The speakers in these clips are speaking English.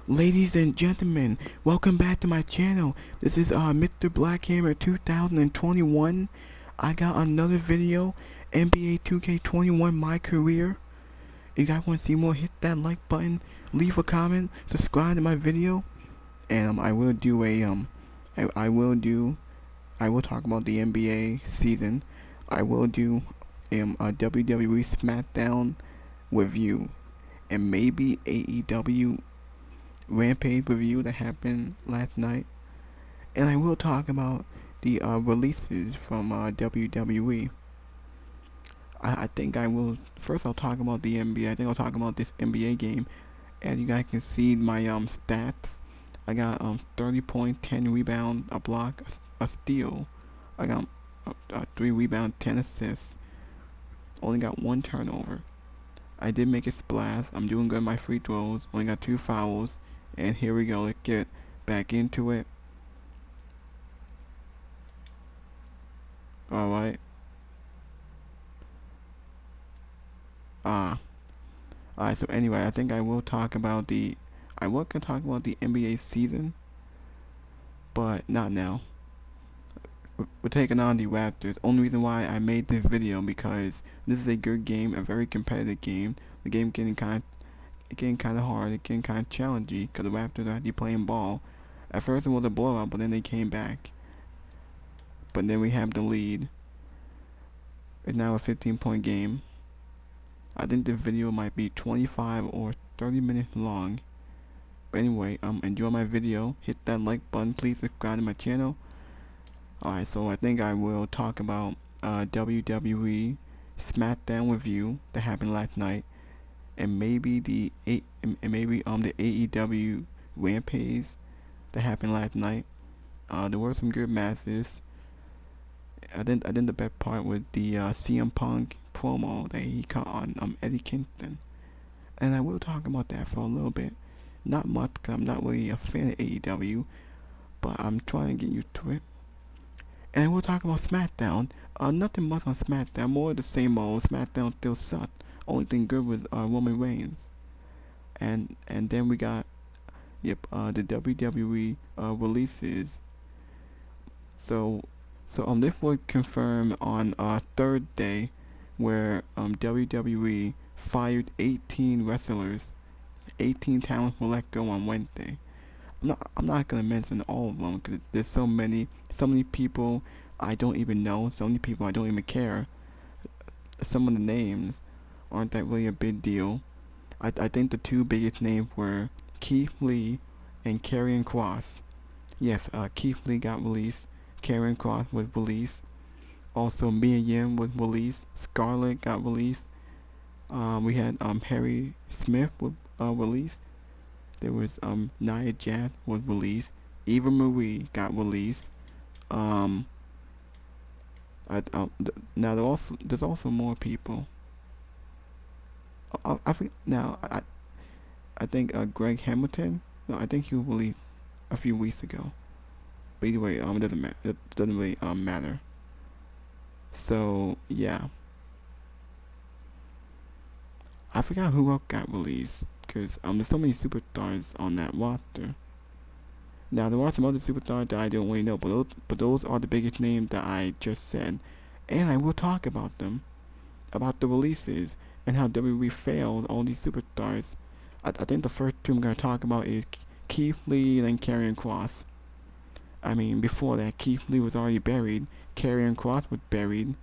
Ladies and gentlemen, welcome back to my channel. This is Mr. Blackhammer 2021. I got another video, NBA 2K21 My Career. If you guys want to see more, hit that like button, leave a comment, subscribe to my video, and I will do I will talk about the NBA season. I will do a WWE Smackdown review and maybe AEW Rampage review that happened last night, and I will talk about the releases from WWE. I think I will first. I'll talk about the NBA. I think I'll talk about this NBA game, and you guys can see my stats. I got 30 point, 10 rebound, a block, a steal. I got 3 rebound, 10 assists. Only got 1 turnover. I did make a splash. I'm doing good in my free throws. Only got 2 fouls. And here we go. Let's get back into it. Alright. Alright, so anyway, I think I will talk about the NBA season, but not now. We're taking on the Raptors. Only reason why I made this video because this is a good game, a very competitive game. The game getting kind of hard, it's getting kind of challenging because the Raptors are actually playing ball. At first it was a blowout, but then they came back. But then we have the lead. It's now a 15-point game. I think the video might be 25 or 30 minutes long. But anyway, enjoy my video. Hit that like button. Please subscribe to my channel. Alright, so I think I will talk about WWE Smackdown review that happened last night, and maybe the AEW Rampage that happened last night. There were some good matches. I think the best part was the CM Punk promo that he cut on Eddie Kingston, and I will talk about that for a little bit. Not much, cause I'm not really a fan of AEW, but I'm trying to get used to it. And we'll talk about SmackDown. Nothing much on SmackDown. More of the same old. SmackDown still sucked. Only thing good was Roman Reigns. And then we got the WWE releases. So this was confirmed on Thursday, where WWE fired 18 wrestlers. 18 talents were let go on Wednesday. I'm not gonna mention all of them because there's so many people I don't even know, so many people I don't even care. Some of the names aren't that really a big deal. I think the 2 biggest names were Keith Lee and Carrion Quad. Yes, Keith Lee got released. Carrion Quad was released. Also, Mia Yim was released. Scarlett got released. We had Harry Smith was released. There was Nia Jax was released. Eva Marie got released. Now there's also more people. I think now I think Greg Hamilton. No, I think he was released a few weeks ago. But either way, it doesn't really matter. So yeah, I forgot who else got released because there's so many superstars on that roster. Now there are some other superstars that I don't really know, but those are the biggest names that I just said, and I will talk about them, about the releases and how WWE failed all these superstars. I think the first 2 I'm gonna talk about is Keith Lee and Carrion Cross. I mean, before that, Keith Lee was already buried. Carrion Cross was buried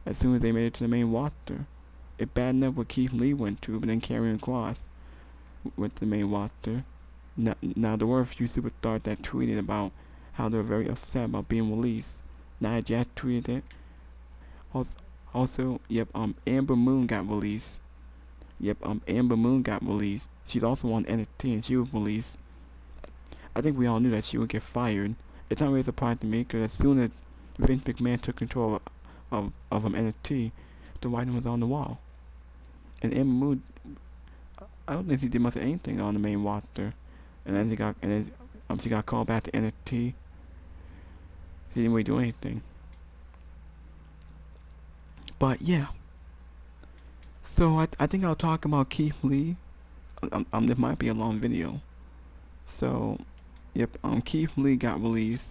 as soon as they made it to the main roster. It bad enough what Keith Lee went through, but then Carrion Cross went to the main roster. Now there were a few superstars that tweeted about how they were very upset about being released. Nia Jax tweeted it. Also, yep, Amber Moon got released. Yep, Amber Moon got released. She's also on NXT and she was released. I think we all knew that she would get fired. It's not really a surprise to me because as soon as Vince McMahon took control of NXT, the writing was on the wall. And Amber Moon, I don't think she did much of anything on the main roster. And then she got called back to NXT. She didn't really do anything. But yeah. So I think I'll talk about Keith Lee. This might be a long video. So, yep, Keith Lee got released,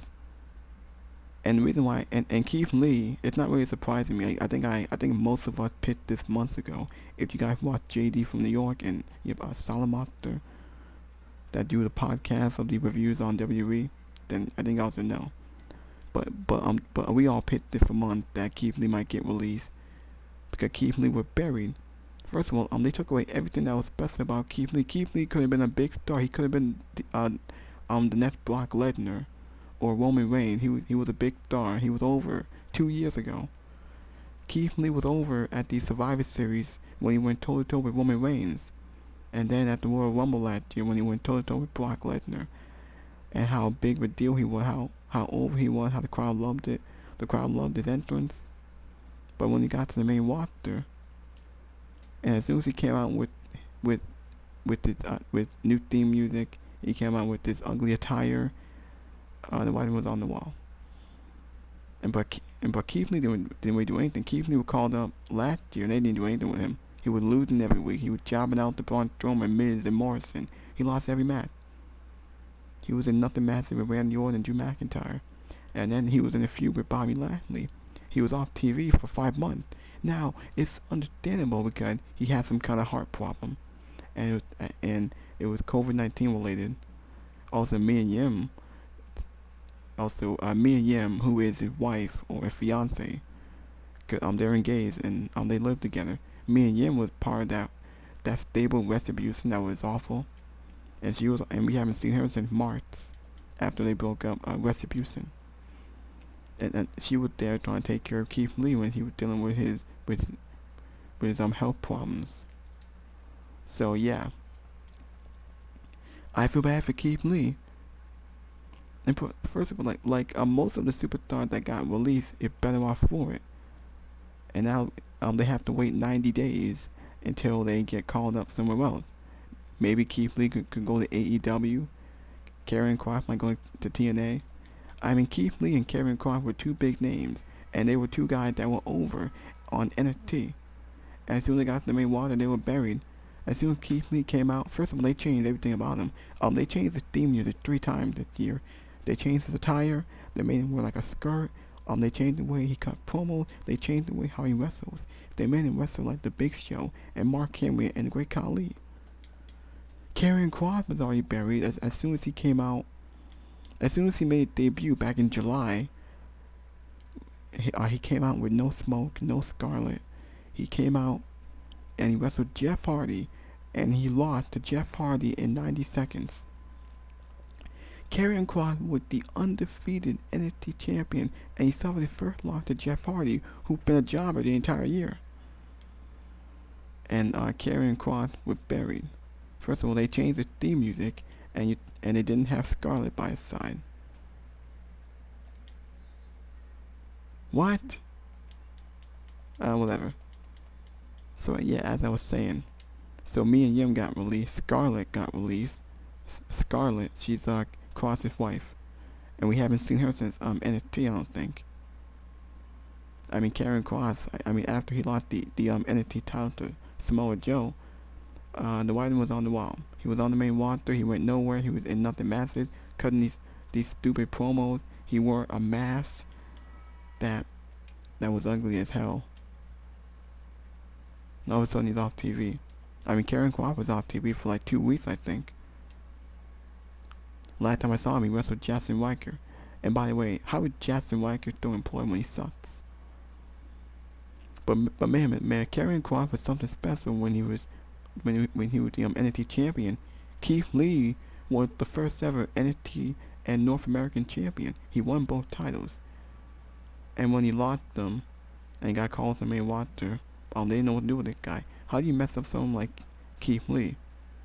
and the reason why, and Keith Lee, it's not really surprising me. I think most of us picked this months ago. If you guys watch JD from New York and yep, Salamaster that do the podcast of the reviews on WWE, then I think you also know. But we all picked this a month that Keith Lee might get released because Keith Lee was buried. First of all, they took away everything that was special about Keith Lee. Keith Lee could have been a big star. He could have been the next Brock Lesnar or Roman Reigns. He was a big star. He was over 2 years ago. Keith Lee was over at the Survivor Series when he went toe to toe with Roman Reigns, and then at the Royal Rumble last year when he went toe to toe with Brock Lesnar, and how big of a deal he was, how over he was, how the crowd loved it. The crowd loved his entrance. But when he got to the main roster, and as soon as he came out with with new theme music, he came out with this ugly attire. The writing was on the wall. But Keith Lee didn't really do anything. Keith Lee was called up last year, and they didn't do anything with him. He was losing every week. He was jobbing out the Braun Strowman, Miz, and Morrison. He lost every match. He was in nothing massive with Randy Orton and Drew McIntyre, and then he was in a feud with Bobby Lashley. He was off TV for 5 months. Now it's understandable because he had some kind of heart problem, and it was COVID-19 related. Also, Mia Yim, who is his wife or his fiance, they're engaged and they live together. Mia Yim was part of that stable Retribution that was awful, and we haven't seen her since March after they broke up. Retribution. And she was there trying to take care of Keith Lee when he was dealing with his health problems. So yeah, I feel bad for Keith Lee. And first of all, most of the superstars that got released, is better off for it. And now they have to wait 90 days until they get called up somewhere else. Maybe Keith Lee could go to AEW. Carrion Quad might go to TNA. I mean, Keith Lee and Carrion Quad were two big names, and they were two guys that were over on NXT. And as soon as they got to the main water, they were buried. As soon as Keith Lee came out, first of all, they changed everything about him. They changed the theme music 3 times this year. They changed his attire. They made him wear like a skirt. They changed the way he cut promos. They changed the way how he wrestles. They made him wrestle like the Big Show and Mark Henry and the Great Khali. Carrion Quad was already buried as soon as he came out. As soon as he made a debut back in July, he came out with no smoke, no Scarlet. He came out and he wrestled Jeff Hardy, and he lost to Jeff Hardy in 90 seconds. Carrion Quad was the undefeated NXT champion, and he suffered his first loss to Jeff Hardy, who'd been a jobber the entire year. And Carrion Quad was buried. First of all, they changed the theme music, and they didn't have Scarlet by his side. What? Whatever. So yeah, as I was saying, so Mia Yim got released. Scarlet got released. Scarlet, she's Cross's wife, and we haven't seen her since NXT. I don't think. I mean, Carrion Cross. I mean, after he lost the NXT title to Samoa Joe, the writing was on the wall. He was on the main roster. He went nowhere. He was in nothing massive, cutting these stupid promos. He wore a mask that was ugly as hell. And all of a sudden he's off TV. I mean, Carrion Quad was off TV for like 2 weeks, I think. Last time I saw him, he wrestled Jackson Riker. And by the way, how is Jackson Riker still employed when he sucks? But man, Carrion Quad was something special when he was the NXT champion. Keith Lee was the first ever NXT and North American champion. He won both titles. And when he lost them and got called to the main roster, they didn't know what to do with this guy. How do you mess up someone like Keith Lee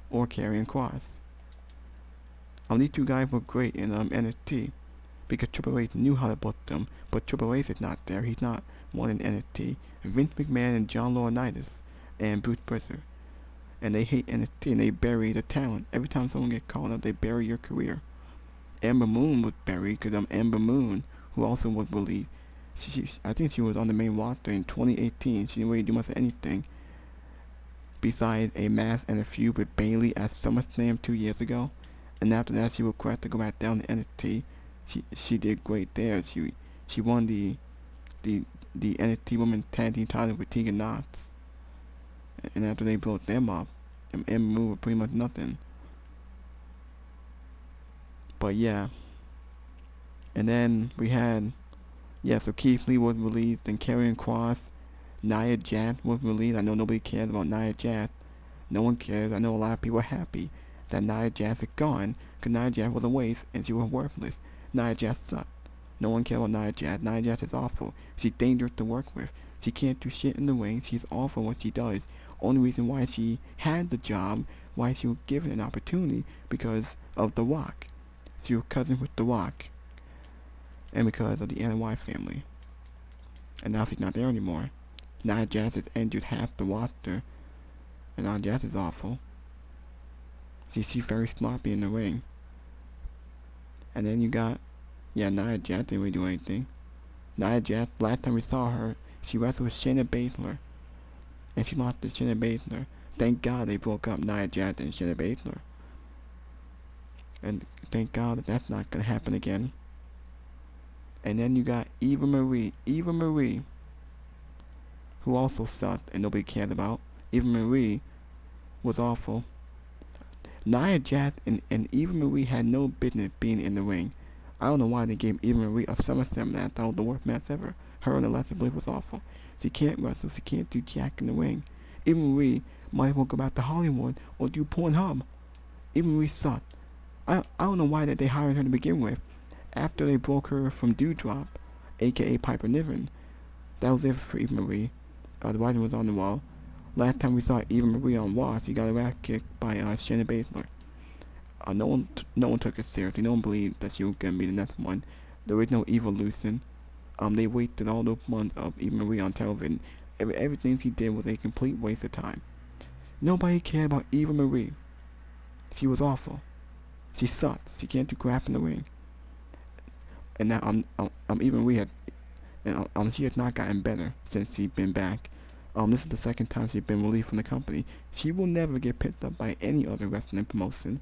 or Carrion Cross? These two guys were great in NXT because Triple H knew how to book them, but Triple H is not there. He's not one in NXT. Vince McMahon and John Laurinaitis and Bruce Prichard. And they hate NXT and they bury the talent. Every time someone gets called up, they bury your career. Ember Moon was buried because Ember Moon, who also was released, I think she was on the main roster in 2018. She didn't really do much of anything besides a match and a feud with Bayley at SummerSlam 2 years ago. And after that, she requested to go back down to NXT. She did great there. She won the the NXT Women's Tag Team title with Tegan Knox. And after they broke them up, and moved pretty much nothing. But yeah, and then we had, yeah, so Keith Lee was released, and Carrion Quad, Nia Jax was released. I know nobody cares about Nia Jax. No one cares. I know a lot of people are happy that Nia Jax is gone, because Nia Jax was a waste and she was worthless. Nia Jax sucked. No one cares about Nia Jax. Nia Jax is awful. She's dangerous to work with. She can't do shit in the ring. She's awful what she does. Only reason why she had the job, why she was given an opportunity, because of The Rock. She was cousins with The Rock. And because of the NY family. And now she's not there anymore. Nia Jax has injured half the roster. And Nia Jax is awful. She's very sloppy in the ring. And then you got, yeah, Nia Jax didn't really do anything. Nia Jax, last time we saw her, she wrestled with Shayna Baszler. And she lost to Shayna Baszler. Thank God they broke up Nia Jax and Shayna Baszler. And thank God that that's not going to happen again. And then you got Eva Marie, who also sucked and nobody cared about. Eva Marie was awful. Nia Jax and Eva Marie had no business being in the ring. I don't know why they gave Eva Marie a SummerSlam match. That was the worst match ever. Her and Alexa Bliss was awful. She can't wrestle. She can't do jack in the ring. Eva Marie might as well go back to Hollywood or do Pornhub. Eva Marie sucked. I don't know why that they hired her to begin with. After they broke her from Dewdrop, aka Piper Niven, that was it for Eva Marie. The writing was on the wall. Last time we saw Eva Marie on Raw, she got a rat kicked by Shayna Baszler. No one took her seriously. No one believed that she was gonna be the next one. There was no Evolution. They wasted all those months of Eva Marie on television. Everything she did was a complete waste of time. Nobody cared about Eva Marie. She was awful. She sucked. She can't do crap in the ring. And now Eva Marie had, and she has not gotten better since she's been back. This is the second time she's been released from the company. She will never get picked up by any other wrestling promotion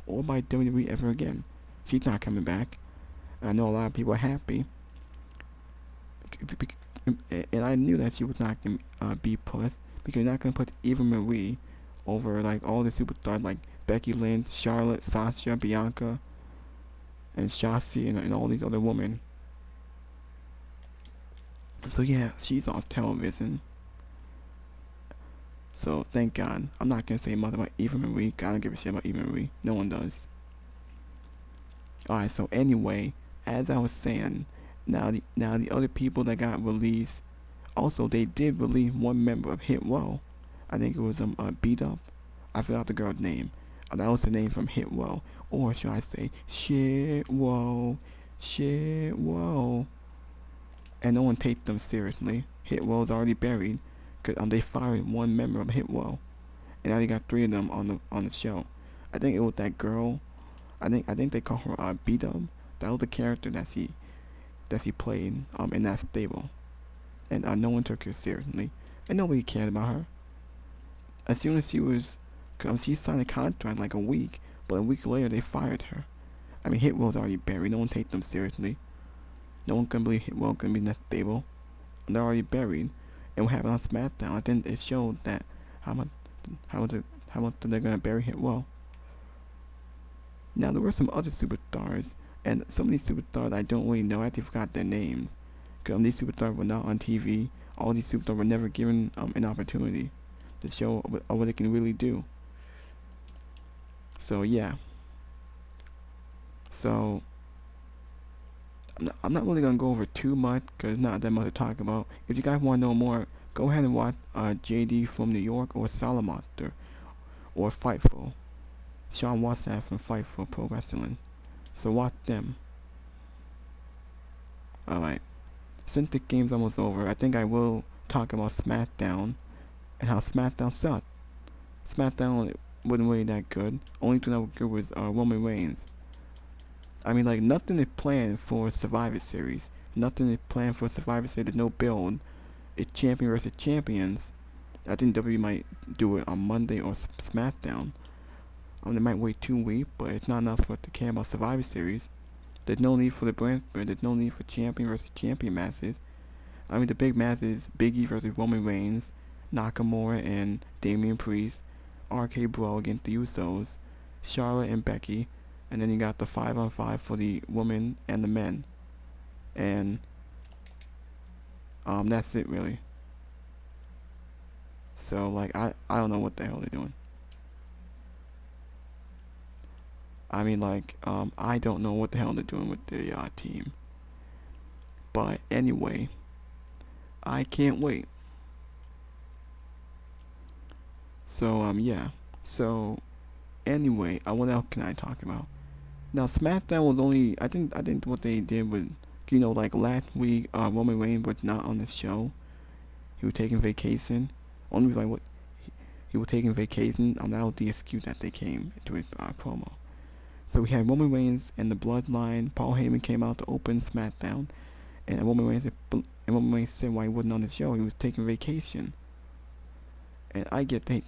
or by WWE ever again. She's not coming back. I know a lot of people are happy. And I knew that she was not going to be put, because you're not going to put Eva Marie over like all the superstars like Becky Lynch, Charlotte, Sasha, Bianca, and Shotzi, and all these other women. So yeah, she's off television. So thank God. I'm not gonna say much about Eva Marie. I don't give a shit about Eva Marie. No one does. Alright, so anyway, as I was saying, now the other people that got released, also they did release one member of Hit Row. I think it was Beat Up. I forgot the girl's name. That was the name from Hit Row. Or should I say Shit Row. And no one takes them seriously. Hit Row's already buried. Because they fired one member of Hit Row. And now they got 3 of them on the show. I think it was that girl. I think they call her Beat Up. That was the character that she played in that stable. And no one took her seriously. And nobody cared about her. As soon as she signed a contract like a week, but a week later they fired her. I mean, Hit Row's already buried. No one takes them seriously. No one can believe Hit Row can be that stable. And they're already buried. And what happened on Smackdown, I think it showed that how much they're gonna bury Hit Row. Now there were some other superstars, and some of these superstars I don't really know. I actually forgot their names. Because these superstars were not on TV. All these superstars were never given an opportunity to show what they can really do. So yeah. So I'm not really gonna go over too much because there's not that much to talk about. If you guys want to know more, go ahead and watch JD from New York or Salamonster or Fightful. Sean Wassaf from Fightful Pro Wrestling. So watch them. Alright. Since the game's almost over, I think I will talk about Smackdown and how Smackdown sucked. Smackdown wasn't really that good. Only thing that was good was Roman Reigns. I mean, like, nothing is planned for Survivor Series. Nothing is planned for Survivor Series. There's no build. It's champion versus champions. I think WWE might do it on Monday or SmackDown. They might wait 2 weeks, but it's not enough for us to care about Survivor Series. There's no need for the brand split. There's no need for champion versus champion matches. I mean, the big matches: Big E versus Roman Reigns, Nakamura and Damian Priest, RK Bro against the Usos, Charlotte and Becky, and then you got the 5-on-5 for the women and the men. And that's it really. So like I don't know what the hell they're doing. I mean like I don't know what the hell they're doing with the team. But anyway, I can't wait. So yeah. So anyway, what else can I talk about? Now Smackdown was only I think what they did was, like last week Roman Reigns was not on the show. He was taking vacation. Only like what he was taking vacation. That was the excuse that they came to his promo. So we had Roman Reigns and the Bloodline. Paul Heyman came out to open SmackDown, and Roman Reigns said why he wasn't on the show. He was taking vacation. And I get that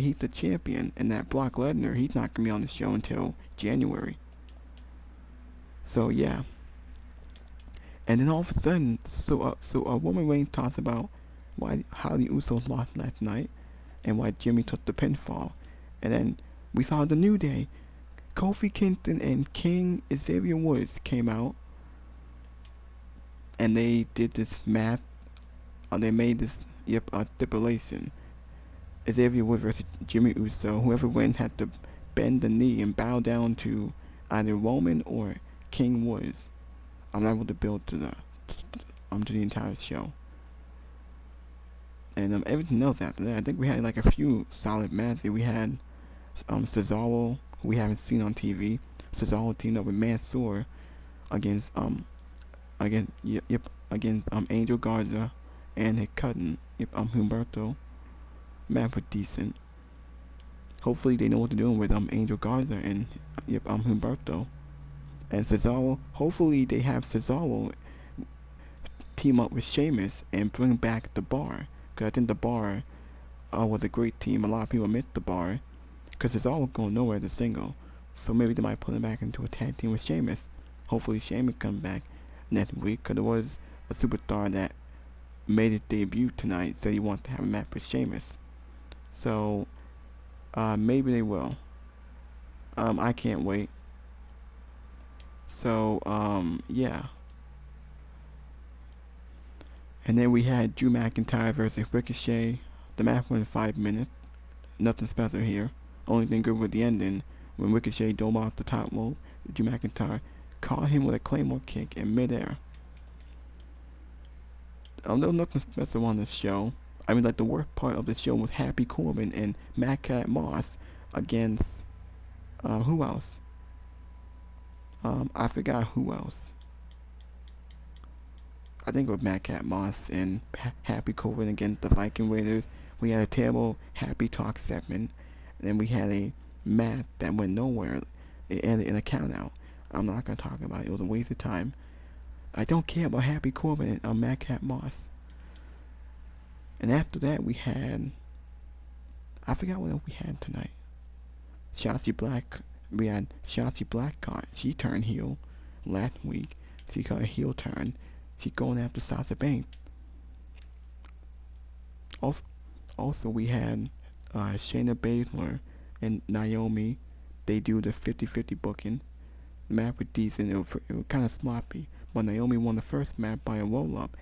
he's the champion, and that Brock Lesnar, he's not gonna be on the show until January. So yeah. And then all of a sudden, Roman Reigns talks about how the Usos lost last night, and why Jimmy took the pinfall. And then we saw the New Day. Kofi Kingston and King Xavier Woods came out, and they did this math. They made this stipulation. Xavier Woods versus Jimmy Uso. Whoever wins had to bend the knee and bow down to either Roman or King Woods. I'm able to build to the entire show. And everything else after that, I think we had like a few solid matches. We had Cesaro, who we haven't seen on TV. Cesaro teamed up with Mansoor against Angel Garza and his cousin Humberto. Match was decent. Hopefully they know what they're doing with Angel Garza and Humberto. And Cesaro, hopefully they have Cesaro team up with Sheamus and bring back the Bar. Because I think the Bar was a great team. A lot of people miss the Bar. Because Cesaro going nowhere as a single. So maybe they might put him back into a tag team with Sheamus. Hopefully Sheamus comes back next week. Because there was a superstar that made his debut tonight. Said he wanted to have a match with Sheamus. So maybe they will. I can't wait. So yeah. And then we had Drew McIntyre versus Ricochet. The match went 5 minutes. Nothing special here. Only thing good with the ending, when Ricochet dove off the top rope, Drew McIntyre caught him with a Claymore kick in midair. There was nothing special on the show. I mean, like, the worst part of the show was Happy Corbin and Madcap Moss against who else? I forgot who else. I think it was Madcap Moss and Happy Corbin against the Viking Raiders. We had a terrible Happy Talk segment. And then we had a match that went nowhere. It ended in a countout. I'm not going to talk about it. It was a waste of time. I don't care about Happy Corbin and Madcap Moss. And after that, we had... I forgot what else we had tonight. We had Shotzi Blackheart. She turned heel last week. She got a heel turn. She's going after Sasha Banks. Also we had Shayna Baszler and Naomi. They do the 50-50 booking. The match was decent. It was kind of sloppy. But Naomi won the first match by a roll-up.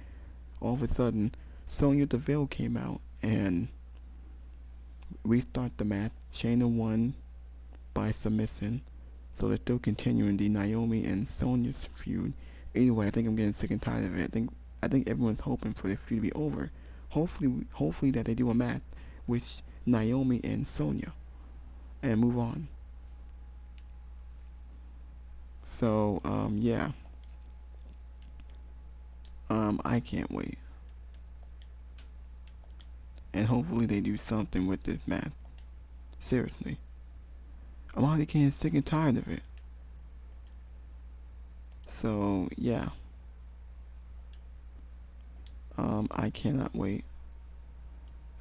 All of a sudden, Sonya Deville came out and restart the match. Shayna won by submission. So they're still continuing the Naomi and Sonya's feud. Anyway, I think I'm getting sick and tired of it. I think everyone's hoping for the feud to be over. Hopefully that they do a match with Naomi and Sonya and move on. So yeah. I can't wait. And hopefully they do something with this match. Seriously. I'm already getting sick and tired of it. So yeah. I cannot wait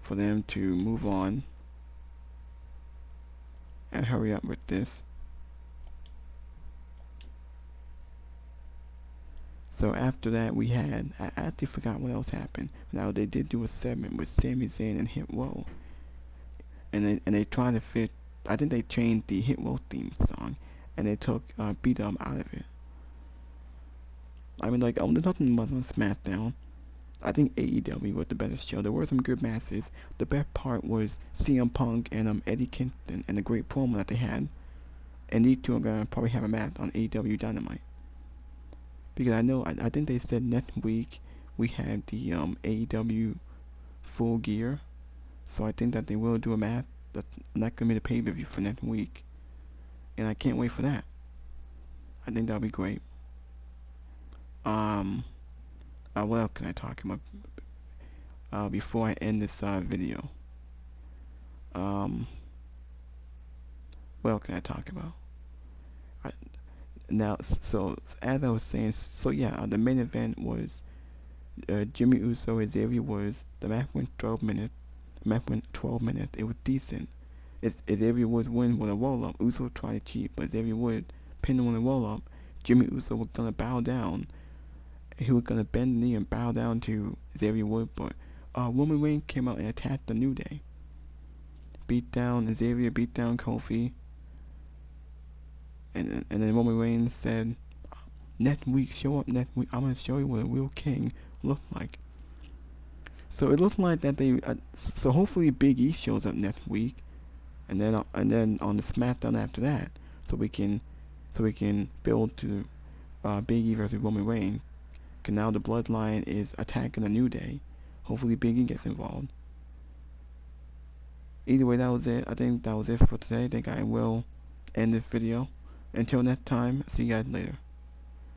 for them to move on and hurry up with this. So after that, we had, I actually forgot what else happened. Now they did do a segment with Sami Zayn and Hit Row, and they tried to fit. I think they changed the Hit Row theme song, and they took Beat 'Em out of it. I mean, like, there's nothing much on SmackDown. I think AEW was the better show. There were some good matches. The best part was CM Punk and Eddie Kingston and the great promo that they had. And these two are gonna probably have a match on AEW Dynamite. Because I think they said next week we have the AEW Full Gear, so I think that they will do a match. That's not gonna be the pay-per-view for next week, and I can't wait for that. I think that'll be great. Um, what else can I talk about before I end this video? Um, what else can I talk about? I, Now, so as I was saying, so yeah, the main event was Jimmy Uso and Xavier Woods. The match went 12 minutes. The match went 12 minutes. It was decent. Xavier Woods win with a roll up. Uso tried to cheat, but Xavier Woods pinned him on a roll up. Jimmy Uso was gonna bow down. He was gonna bend the knee and bow down to Xavier Woods, but Roman Reigns came out and attacked the New Day. Beat down Xavier, beat down Kofi, and then Roman Reigns said, "Next week, show up next week. I'm gonna show you what a real king looks like." So it looks like that they. So hopefully Big E shows up next week, and then on the SmackDown after that, so we can build to Big E versus Roman Reigns. Cause now the Bloodline is attacking a New Day. Hopefully Big E gets involved. Either way, that was it. I think that was it for today. I think I will end this video. Until next time, see you guys later.